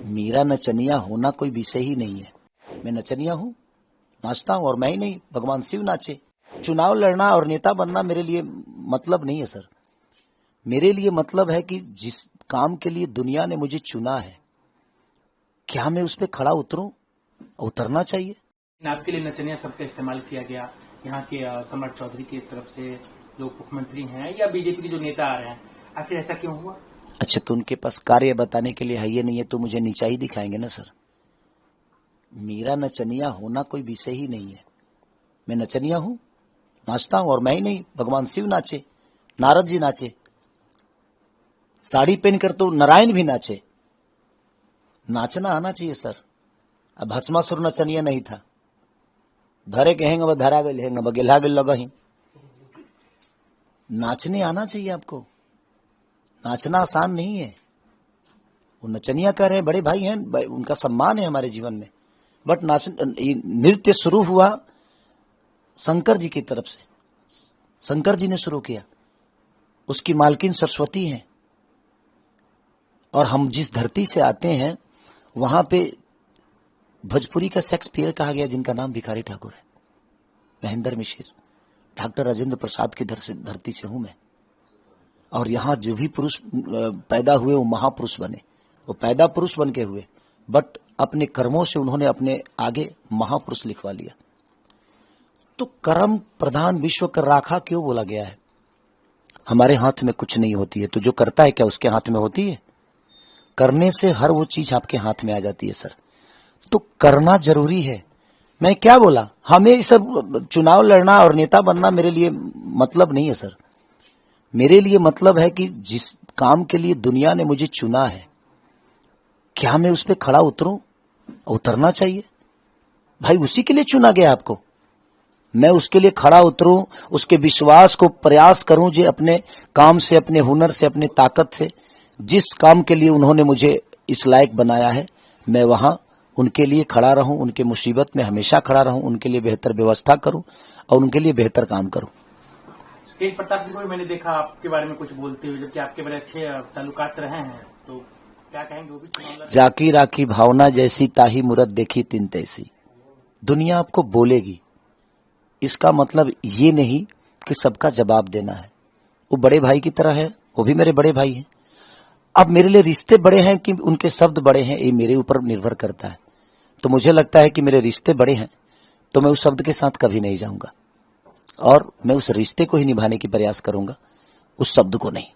मेरा नचनिया होना कोई विषय ही नहीं है। मैं नचनिया हूँ, नाचता हूँ, और मैं ही नहीं, भगवान शिव नाचे। चुनाव लड़ना और नेता बनना मेरे लिए मतलब नहीं है सर। मेरे लिए मतलब है कि जिस काम के लिए दुनिया ने मुझे चुना है, क्या मैं उस पर खड़ा उतरूं? उतरना चाहिए। आपके लिए नचनिया शब्द का इस्तेमाल किया गया। यहाँ के सम्राट चौधरी की तरफ से जो मुख्यमंत्री हैं या बीजेपी के जो नेता आ रहे हैं, आखिर ऐसा क्यों हुआ? अच्छा, तो उनके पास कार्य बताने के लिए है ये नहीं है तो मुझे नीचा ही दिखाएंगे ना सर। मेरा नचनिया होना कोई विषय ही नहीं है। मैं नचनिया हूँ, नाचता हूँ, और मैं ही नहीं, भगवान शिव नाचे, नारद जी नाचे, साड़ी पहनकर तो नारायण भी नाचे। नाचना आना चाहिए सर। अब भस्मासुर नचनिया नहीं था, धरे के हेंगे धरा गए हेंगे बगेला गए लगा ही। नाचने आना चाहिए आपको। नाचना आसान नहीं है। वो नचनिया कर रहे हैं, बड़े भाई हैं, उनका सम्मान है हमारे जीवन में। बट नृत्य शुरू हुआ शंकर जी की तरफ से। शंकर जी ने शुरू किया, उसकी मालकिन सरस्वती हैं। और हम जिस धरती से आते हैं वहां पे भोजपुरी का शेक्सपियर कहा गया, जिनका नाम भिखारी ठाकुर है, महेंद्र मिश्र, डॉक्टर राजेंद्र प्रसाद की धरती से हूं मैं। और यहाँ जो भी पुरुष पैदा हुए वो महापुरुष बने। वो पैदा पुरुष बन के हुए, बट अपने कर्मों से उन्होंने अपने आगे महापुरुष लिखवा लिया। तो कर्म प्रधान विश्व कर राखा क्यों बोला गया है? हमारे हाथ में कुछ नहीं होती है, तो जो करता है क्या उसके हाथ में होती है? करने से हर वो चीज आपके हाथ में आ जाती है सर। तो करना जरूरी है। मैं क्या बोला, हमें सब चुनाव लड़ना और नेता बनना मेरे लिए मतलब नहीं है सर। मेरे लिए मतलब है कि जिस काम के लिए दुनिया ने मुझे चुना है, क्या मैं उस पर खड़ा उतरूं? उतरना चाहिए भाई, उसी के लिए चुना गया आपको। मैं उसके लिए खड़ा उतरूं, उसके विश्वास को प्रयास करूं, जो अपने काम से, अपने हुनर से, अपने ताकत से, जिस काम के लिए उन्होंने मुझे इस लायक बनाया है, मैं वहां उनके लिए खड़ा रहूं, उनके मुसीबत में हमेशा खड़ा रहूं, उनके लिए बेहतर व्यवस्था करूं और उनके लिए बेहतर काम करूं। तेज प्रताप जी को मैंने देखा आपके बारे में कुछ बोलते हुए, जबकि आपके बड़े अच्छे ताल्लुकात रहे हैं, तो क्या कहेंगे वो भी? जाकी राखी भावना जैसी, ताही मूरत देखी तिन तैसी। दुनिया आपको बोलेगी, इसका मतलब ये नहीं कि सबका जवाब देना है। वो बड़े भाई की तरह है, वो भी मेरे बड़े भाई हैं। अब मेरे लिए रिश्ते बड़े हैं कि उनके शब्द बड़े हैं, ये मेरे ऊपर निर्भर करता है। तो मुझे लगता है कि मेरे रिश्ते बड़े हैं, तो मैं उस शब्द के साथ कभी नहीं जाऊंगा, और मैं उस रिश्ते को ही निभाने की प्रयास करूंगा, उस शब्द को नहीं।